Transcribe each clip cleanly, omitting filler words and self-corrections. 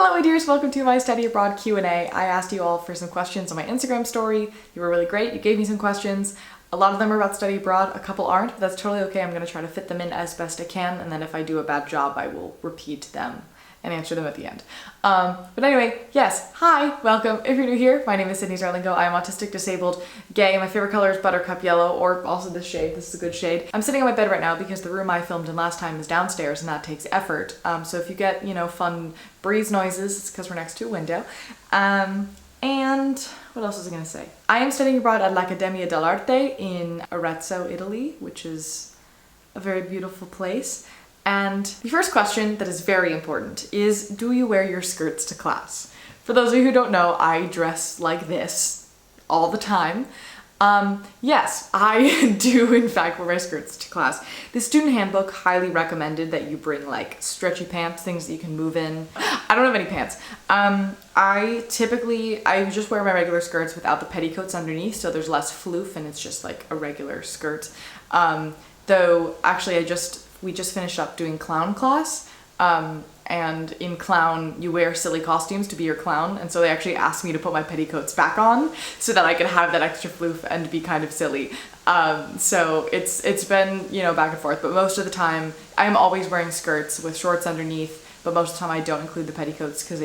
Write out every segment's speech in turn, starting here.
Hello my dears, welcome to my study abroad Q&A. I asked you all for some questions on my Instagram story. You were really great, you gave me some questions. A lot of them are about study abroad, a couple aren't, but that's totally okay. I'm going to try to fit them in as best I can, and then if I do a bad job I will repeat them and answer them at the end. But anyway, yes, hi, welcome. If you're new here, my name is Sydney Zarlingo. I am autistic, disabled, gay. My favorite color is buttercup yellow, or also this shade. This is a good shade. I'm sitting on my bed right now because the room I filmed in last time is downstairs and that takes effort. So if you get, fun breeze noises, it's because we're next to a window. And what else was I gonna say? I am studying abroad at l'Accademia dell'Arte in Arezzo, Italy, which is a very beautiful place. And the first question that is very important is, do you wear your skirts to class? For those of you who don't know, I dress like this all the time. Yes, I do in fact wear my skirts to class. The student handbook highly recommended that you bring like stretchy pants, things that you can move in. I don't have any pants. I just wear my regular skirts without the petticoats underneath, so there's less floof and it's just like a regular skirt. Though actually we just finished up doing clown class, and in clown you wear silly costumes to be your clown, and so they actually asked me to put my petticoats back on so that I could have that extra floof and be kind of silly. So it's been, back and forth, but most of the time I'm always wearing skirts with shorts underneath, but most of the time I don't include the petticoats because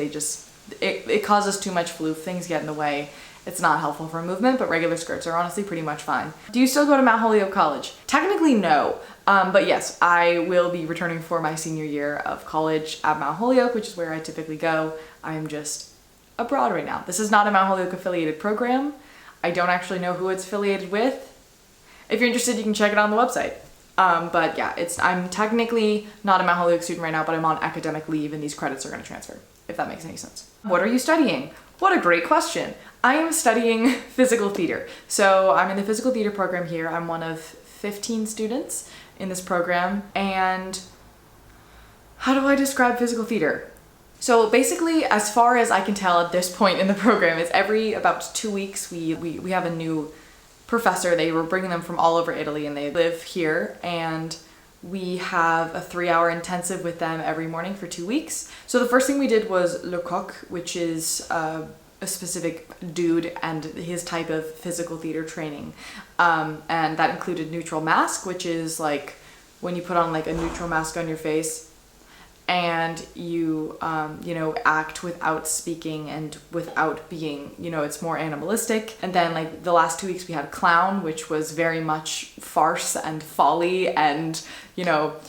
it causes too much floof, things get in the way. It's not helpful for movement, but regular skirts are honestly pretty much fine. Do you still go to Mount Holyoke College? Technically no, but yes, I will be returning for my senior year of college at Mount Holyoke, which is where I typically go. I am just abroad right now. This is not a Mount Holyoke affiliated program. I don't actually know who it's affiliated with. If you're interested, you can check it on the website. But yeah, I'm technically not a Mount Holyoke student right now, but I'm on academic leave and these credits are gonna transfer, if that makes any sense. What are you studying? What a great question. I am studying physical theater. So I'm in the physical theater program here. I'm one of 15 students in this program. And how do I describe physical theater? So basically, as far as I can tell at this point in the program, is every about 2 weeks we have a new professor. They were bringing them from all over Italy and they live here, and we have a 3-hour intensive with them every morning for 2 weeks. So the first thing we did was Le Coq, which is a specific dude and his type of physical theater training. And that included neutral mask, which is like when you put on like a neutral mask on your face and you, act without speaking and without being, it's more animalistic. And then like the last 2 weeks we had clown, which was very much farce and folly and,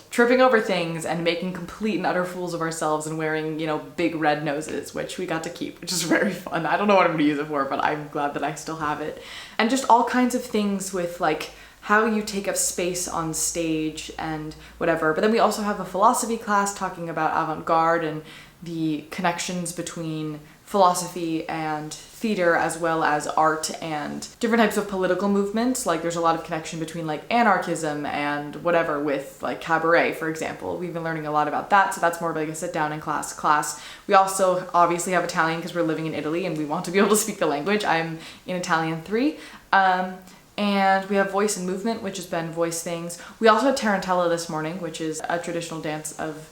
tripping over things and making complete and utter fools of ourselves and wearing, big red noses, which we got to keep, which is very fun. I don't know what I'm gonna use it for, but I'm glad that I still have it. And just all kinds of things with like how you take up space on stage and whatever. But then we also have a philosophy class talking about avant-garde and the connections between philosophy and theater, as well as art and different types of political movements. Like there's a lot of connection between like anarchism and whatever with like cabaret, for example. We've been learning a lot about that, so that's more of like a sit down in class. We also obviously have Italian because we're living in Italy and we want to be able to speak the language. I'm in Italian 3. And we have voice and movement, which has been voice things. We also had Tarantella this morning, which is a traditional dance of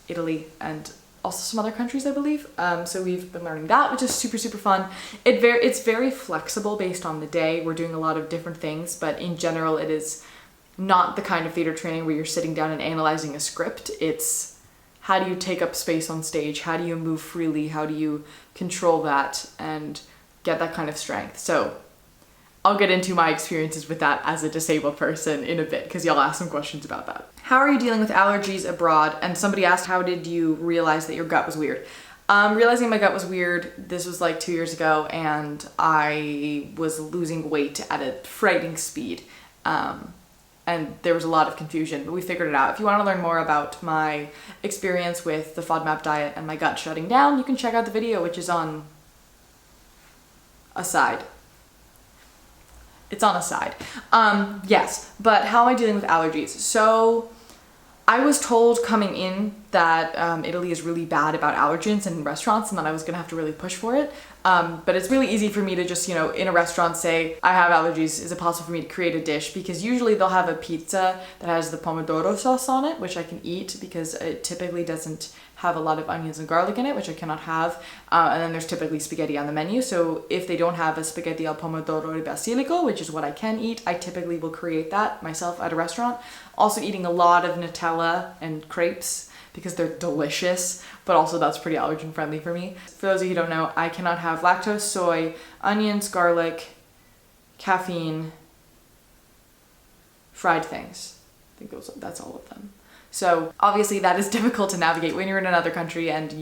Italy and also some other countries, I believe. So we've been learning that, which is super, super fun. It's very flexible based on the day. We're doing a lot of different things, but in general, it is not the kind of theater training where you're sitting down and analyzing a script. It's how do you take up space on stage? How do you move freely? How do you control that and get that kind of strength? So I'll get into my experiences with that as a disabled person in a bit, because y'all asked some questions about that. How are you dealing with allergies abroad? And somebody asked, how did you realize that your gut was weird? Realizing my gut was weird, this was like 2 years ago, and I was losing weight at a frightening speed. And there was a lot of confusion, but we figured it out. If you want to learn more about my experience with the FODMAP diet and my gut shutting down, you can check out the video, which is on a side. It's on a side. Yes, but how am I dealing with allergies? So I was told coming in that Italy is really bad about allergens in restaurants and that I was gonna have to really push for it. But it's really easy for me to just, in a restaurant say, I have allergies, is it possible for me to create a dish? Because usually they'll have a pizza that has the pomodoro sauce on it, which I can eat because it typically doesn't have a lot of onions and garlic in it, which I cannot have. And then there's typically spaghetti on the menu. So if they don't have a spaghetti al pomodoro e basilico, which is what I can eat, I typically will create that myself at a restaurant. Also eating a lot of Nutella and crepes because they're delicious, but also that's pretty allergen friendly for me. For those of you who don't know, I cannot have lactose, soy, onions, garlic, caffeine, fried things. I think that's all of them. So obviously that is difficult to navigate when you're in another country and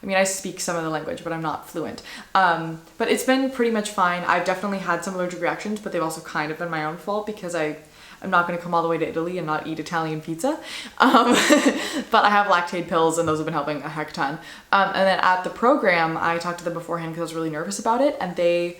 I speak some of the language, but I'm not fluent. But it's been pretty much fine. I've definitely had some allergic reactions, but they've also kind of been my own fault because I'm not going to come all the way to Italy and not eat Italian pizza. But I have lactate pills and those have been helping a heck ton. And then at the program, I talked to them beforehand because I was really nervous about it, and they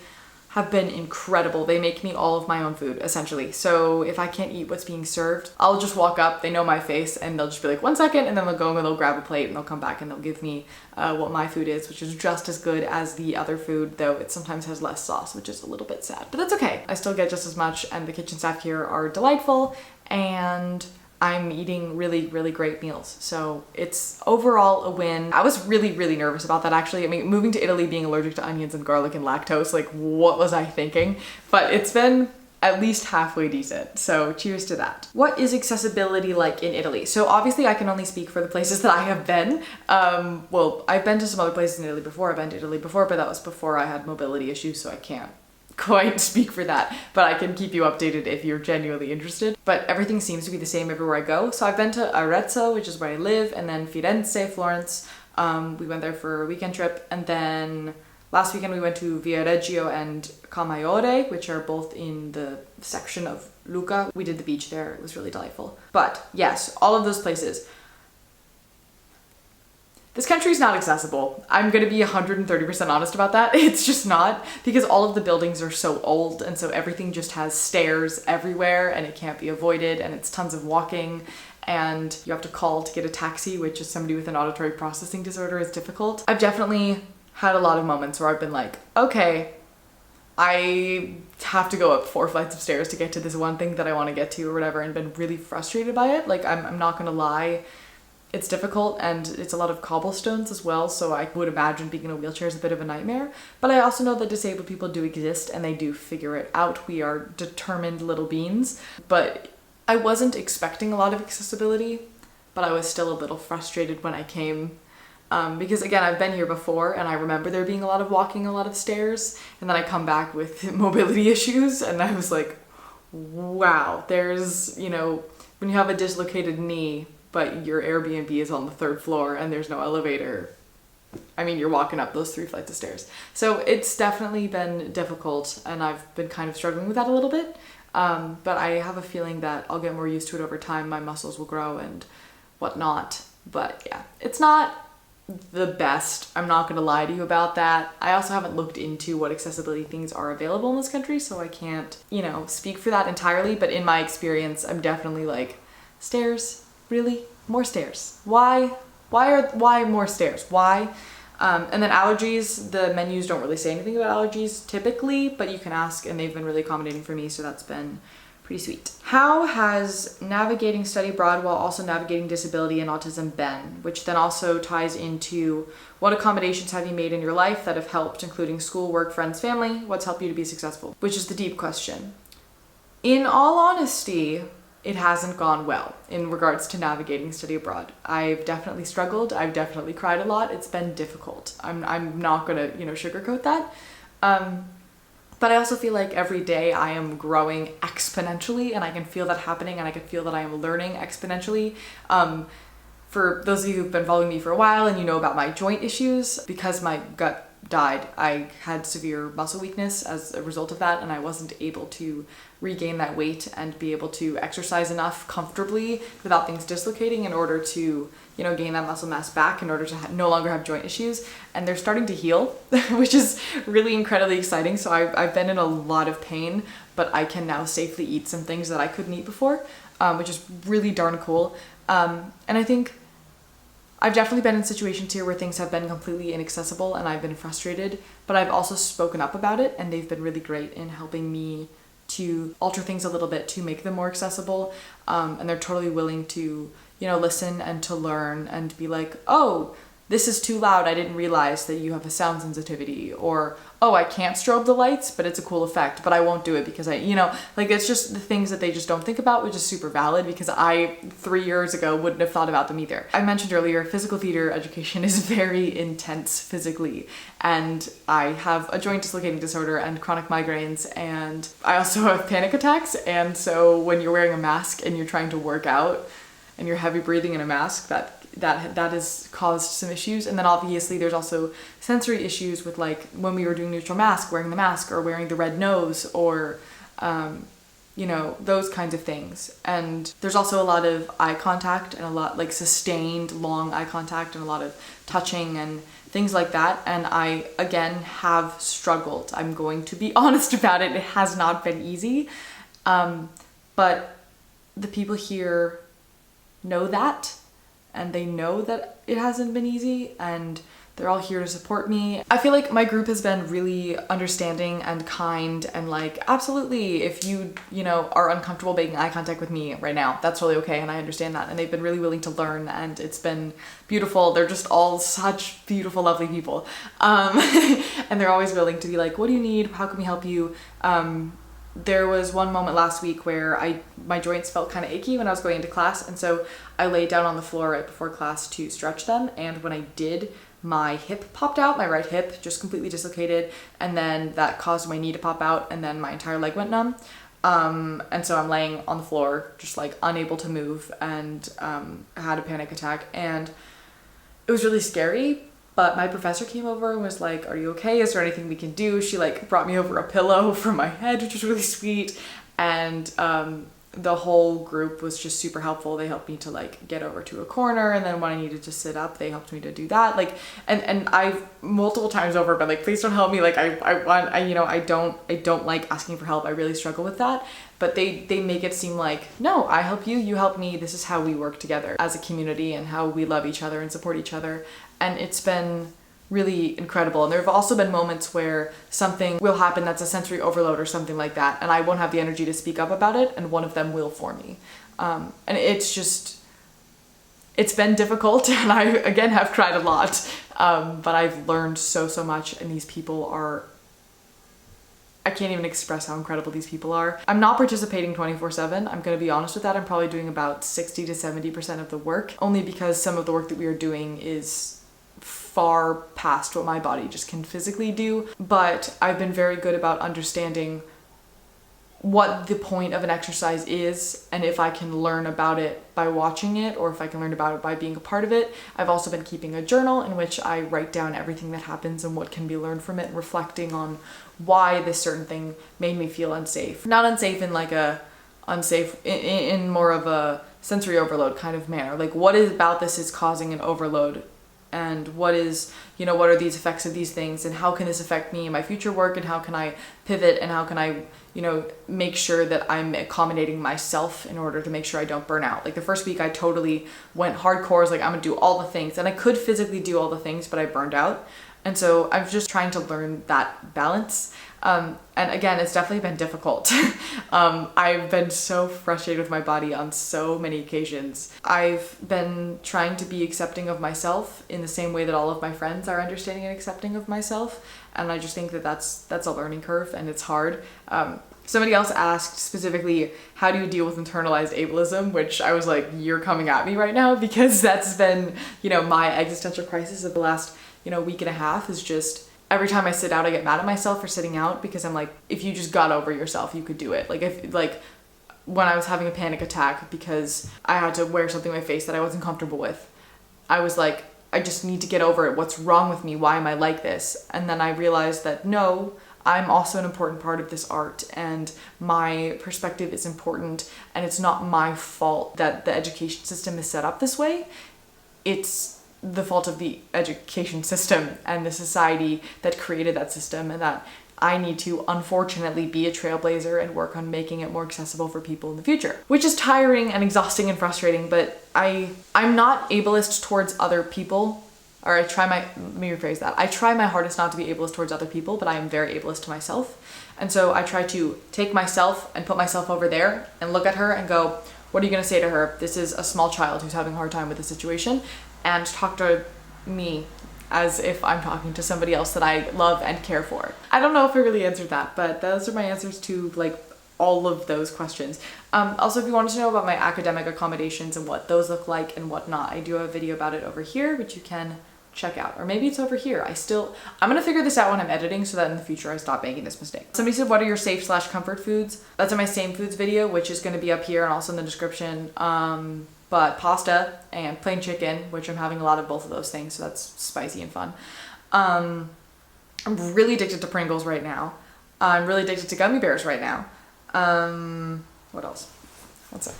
have been incredible. They make me all of my own food, essentially. So if I can't eat what's being served, I'll just walk up, they know my face, and they'll just be like, 1 second, and then they'll go and they'll grab a plate and they'll come back and they'll give me what my food is, which is just as good as the other food, though it sometimes has less sauce, which is a little bit sad. But that's okay. I still get just as much, and the kitchen staff here are delightful, and I'm eating really, really great meals. So it's overall a win. I was really, really nervous about that actually. I mean, moving to Italy, being allergic to onions and garlic and lactose, like what was I thinking? But it's been at least halfway decent. So cheers to that. What is accessibility like in Italy? So obviously I can only speak for the places that I have been. Well, I've been to some other places in Italy before. I've been to Italy before, but that was before I had mobility issues, so I can't quite speak for that, but I can keep you updated if you're genuinely interested. But everything seems to be the same everywhere I go. So I've been to Arezzo, which is where I live, and then Firenze, Florence. We went there for a weekend trip, and then last weekend we went to Viareggio and Camaiore, which are both in the section of Lucca. We did the beach there. It was really delightful. But yes, all of those places. This country is not accessible. I'm gonna be 130% honest about that. It's just not, because all of the buildings are so old, and so everything just has stairs everywhere and it can't be avoided, and it's tons of walking, and you have to call to get a taxi, which is somebody with an auditory processing disorder is difficult. I've definitely had a lot of moments where I've been like, okay, I have to go up 4 flights of stairs to get to this one thing that I want to get to or whatever, and been really frustrated by it. Like, I'm not gonna lie. It's difficult, and it's a lot of cobblestones as well, so I would imagine being in a wheelchair is a bit of a nightmare. But I also know that disabled people do exist and they do figure it out. We are determined little beings. But I wasn't expecting a lot of accessibility, but I was still a little frustrated when I came. Because again, I've been here before and I remember there being a lot of walking, a lot of stairs, and then I come back with mobility issues and I was like, wow, there's, when you have a dislocated knee, but your Airbnb is on the 3rd floor and there's no elevator, I mean, you're walking up those 3 flights of stairs. So it's definitely been difficult, and I've been kind of struggling with that a little bit. But I have a feeling that I'll get more used to it over time. My muscles will grow and whatnot. But yeah, it's not the best. I'm not gonna lie to you about that. I also haven't looked into what accessibility things are available in this country, so I can't, speak for that entirely. But in my experience, I'm definitely like, stairs? Really? More stairs? Why more stairs? Why? And then allergies, the menus don't really say anything about allergies typically, but you can ask, and they've been really accommodating for me, so that's been pretty sweet. How has navigating study abroad while also navigating disability and autism been? Which then also ties into what accommodations have you made in your life that have helped, including school, work, friends, family? What's helped you to be successful? Which is the deep question. In all honesty, it hasn't gone well in regards to navigating study abroad. I've definitely struggled. I've definitely cried a lot. It's been difficult. I'm not gonna, sugarcoat that. But I also feel like every day I am growing exponentially, and I can feel that happening, and I can feel that I am learning exponentially. For those of you who've been following me for a while and you know about my joint issues, because my gut died, I had severe muscle weakness as a result of that, and I wasn't able to regain that weight and be able to exercise enough comfortably without things dislocating in order to, gain that muscle mass back in order to no longer have joint issues. And they're starting to heal, which is really incredibly exciting. So I've been in a lot of pain, but I can now safely eat some things that I couldn't eat before, which is really darn cool. And I think I've definitely been in situations here where things have been completely inaccessible and I've been frustrated, but I've also spoken up about it, and they've been really great in helping me to alter things a little bit to make them more accessible. And they're totally willing to, listen and to learn and be like, oh, this is too loud, I didn't realize that you have a sound sensitivity, or, oh, I can't strobe the lights, but it's a cool effect, but I won't do it because like it's just the things that they just don't think about, which is super valid because I 3 years ago wouldn't have thought about them either. I mentioned earlier, physical theater education is very intense physically, and I have a joint dislocating disorder and chronic migraines, and I also have panic attacks, and so when you're wearing a mask and you're trying to work out and you're heavy breathing in a mask, that has caused some issues. And then obviously there's also sensory issues with, like, when we were doing neutral mask, wearing the mask or wearing the red nose, or those kinds of things. And there's also a lot of eye contact and a lot, like, sustained long eye contact and a lot of touching and things like that. And I, again, have struggled. I'm going to be honest about it. It has not been easy. But the people here know that, and they know that it hasn't been easy, and they're all here to support me. I feel like my group has been really understanding and kind, and like, absolutely, if you are uncomfortable making eye contact with me right now, that's really okay, and I understand that. And they've been really willing to learn, and it's been beautiful. They're just all such beautiful, lovely people. And they're always willing to be like, what do you need? How can we help you? There was one moment last week where my joints felt kind of achy when I was going into class, and so I laid down on the floor right before class to stretch them, and when I did, my hip popped out, my right hip just completely dislocated, and then that caused my knee to pop out, and then my entire leg went numb. And so I'm laying on the floor just like unable to move, and I had a panic attack, and it was really scary. But my professor came over and was like, are you okay? Is there anything we can do? She like brought me over a pillow for my head, which was really sweet. And the whole group was just super helpful. They helped me to like get over to a corner, and then when I needed to sit up, they helped me to do that. Like, and I've multiple times over been like, please don't help me. Like I don't like asking for help. I really struggle with that. But they make it seem like, no, I help you, you help me. This is how we work together as a community and how we love each other and support each other. And it's been really incredible. And there have also been moments where something will happen that's a sensory overload or something like that, and I won't have the energy to speak up about it, and one of them will for me. And it's been difficult, and I, again, have cried a lot, but I've learned so much, and these people are, I can't even express how incredible these people are. I'm not participating 24/7. I'm gonna be honest with that. I'm probably doing about 60 to 70% of the work, only because some of the work that we are doing is far past what my body just can physically do. But I've been very good about understanding what the point of an exercise is, and if I can learn about it by watching it, or if I can learn about it by being a part of it. I've also been keeping a journal in which I write down everything that happens and what can be learned from it, and reflecting on why this certain thing made me feel unsafe. Not unsafe in like a unsafe, in more of a sensory overload kind of manner. Like, what is about this is causing an overload, and what are these effects of these things, and how can this affect me in my future work, and how can I pivot, and how can I make sure that I'm accommodating myself in order to make sure I don't burn out. Like, the first week I totally went hardcore. I was like, I'm gonna do all the things, and I could physically do all the things, but I burned out. And so I'm just trying to learn that balance. And again, it's definitely been difficult. I've been so frustrated with my body on so many occasions. I've been trying to be accepting of myself in the same way that all of my friends are understanding and accepting of myself. And I just think that that's a learning curve, and it's hard. Somebody else asked specifically, how do you deal with internalized ableism? Which I was like, you're coming at me right now, because that's been, my existential crisis of the last, week and a half, is just every time I sit out, I get mad at myself for sitting out, because I'm like, if you just got over yourself, you could do it. Like when I was having a panic attack because I had to wear something on my face that I wasn't comfortable with, I was like, I just need to get over it. What's wrong with me? Why am I like this? And then I realized that no, I'm also an important part of this art, and my perspective is important, and it's not my fault that the education system is set up this way. It's the fault of the education system and the society that created that system, and that I need to, unfortunately, be a trailblazer and work on making it more accessible for people in the future, which is tiring and exhausting and frustrating. But I'm not ableist towards other people, or let me rephrase that. I try my hardest not to be ableist towards other people, but I am very ableist to myself. And so I try to take myself and put myself over there and look at her and go, what are you gonna say to her? This is a small child who's having a hard time with the situation, and talk to me as if I'm talking to somebody else that I love and care for. I don't know if I really answered that, but those are my answers to like all of those questions. Also, if you wanted to know about my academic accommodations and what those look like and whatnot, I do have a video about it over here, which you can check out. Or maybe it's over here. I'm gonna figure this out when I'm editing so that in the future I stop making this mistake. Somebody said, what are your safe / comfort foods? That's in my same foods video, which is gonna be up here and also in the description. But pasta and plain chicken, which I'm having a lot of both of those things, so that's spicy and fun. I'm really addicted to Pringles right now. I'm really addicted to gummy bears right now. What else? One sec.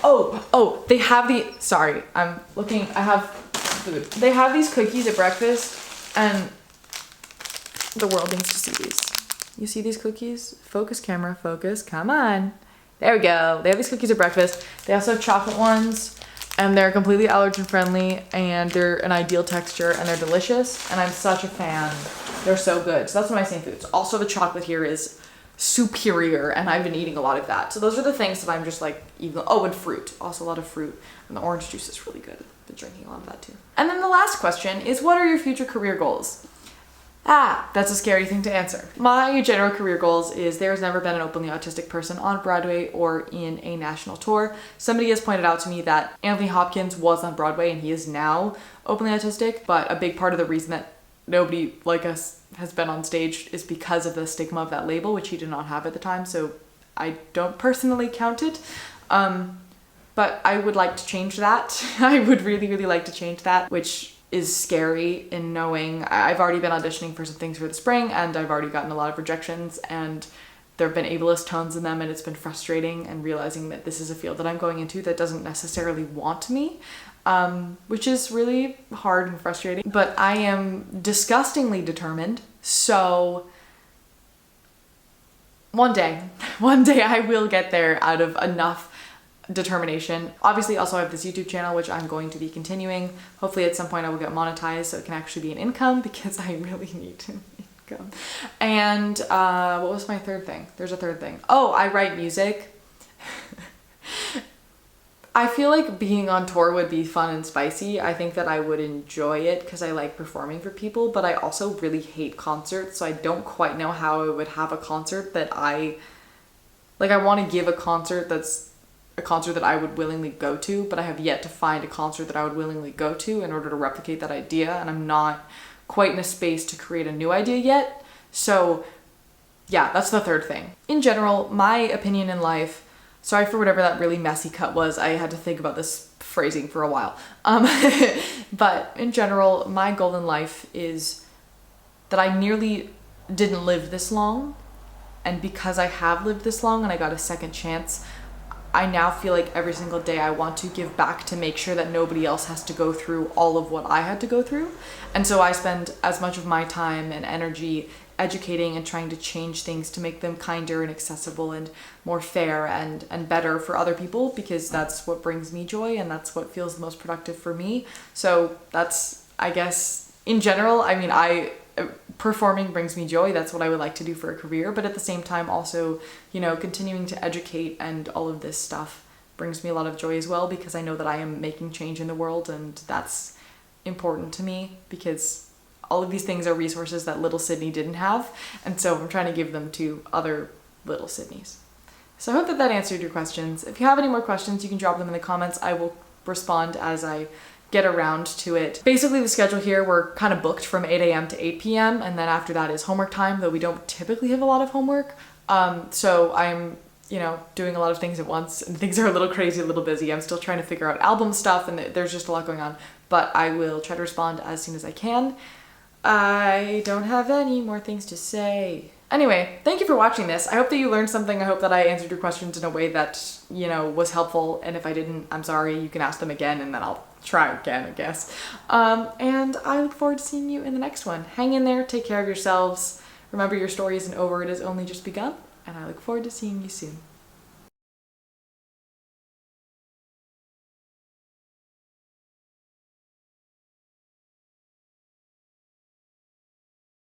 Oh, they have I have food. They have these cookies at breakfast, and the world needs to see these. You see these cookies? Focus, camera, focus, come on. There we go. They have these cookies at breakfast. They also have chocolate ones, and they're completely allergen friendly, and they're an ideal texture, and they're delicious, and I'm such a fan. They're so good. So that's one of my same foods. Also, the chocolate here is superior, and I've been eating a lot of that. So those are the things that I'm just like eating. Oh, and fruit. Also a lot of fruit. And the orange juice is really good. I've been drinking a lot of that too. And then the last question is, what are your future career goals? That's a scary thing to answer. My general career goals is there's never been an openly autistic person on Broadway or in a national tour. Somebody has pointed out to me that Anthony Hopkins was on Broadway and he is now openly autistic, but a big part of the reason that nobody like us has been on stage is because of the stigma of that label, which he did not have at the time, so I don't personally count it. But I would like to change that. I would really, really like to change that, which is scary in knowing I've already been auditioning for some things for the spring, and I've already gotten a lot of rejections, and there have been ableist tones in them, and it's been frustrating, and realizing that this is a field that I'm going into that doesn't necessarily want me, which is really hard and frustrating. But I am disgustingly determined, so one day I will get there out of enough determination. Obviously, also I have this YouTube channel, which I'm going to be continuing. Hopefully at some point I will get monetized so it can actually be an income, because I really need income. And what was my third thing? There's a third thing. Oh, I write music. I feel like being on tour would be fun and spicy. I think that I would enjoy it because I like performing for people, but I also really hate concerts, so I don't quite know how I would have a concert that I want to give a concert that's a concert that I would willingly go to, but I have yet to find a concert that I would willingly go to in order to replicate that idea, and I'm not quite in a space to create a new idea yet. So yeah, that's the third thing. In general, my opinion in life, sorry for whatever that really messy cut was, I had to think about this phrasing for a while. But in general, my goal in life is that I nearly didn't live this long, and because I have lived this long and I got a second chance, I now feel like every single day I want to give back to make sure that nobody else has to go through all of what I had to go through. And so I spend as much of my time and energy educating and trying to change things to make them kinder and accessible and more fair and better for other people, because that's what brings me joy and that's what feels the most productive for me. So that's, I guess, in general, I mean, performing brings me joy. That's what I would like to do for a career, but at the same time also, you know, continuing to educate and all of this stuff brings me a lot of joy as well, because I know that I am making change in the world, and that's important to me, because all of these things are resources that little Sydney didn't have, and so I'm trying to give them to other little Sydneys. So I hope that answered your questions. If you have any more questions, you can drop them in the comments. I will respond as I get around to it. Basically, the schedule here, we're kind of booked from 8 a.m. to 8 p.m. and then after that is homework time, though we don't typically have a lot of homework. So I'm, you know, doing a lot of things at once, and things are a little crazy, a little busy. I'm still trying to figure out album stuff, and there's just a lot going on, but I will try to respond as soon as I can. I don't have any more things to say. Anyway, thank you for watching this. I hope that you learned something. I hope that I answered your questions in a way that, you know, was helpful. And if I didn't, I'm sorry. You can ask them again and then I'll try again, I guess. And I look forward to seeing you in the next one. Hang in there. Take care of yourselves. Remember, your story isn't over. It has only just begun. And I look forward to seeing you soon.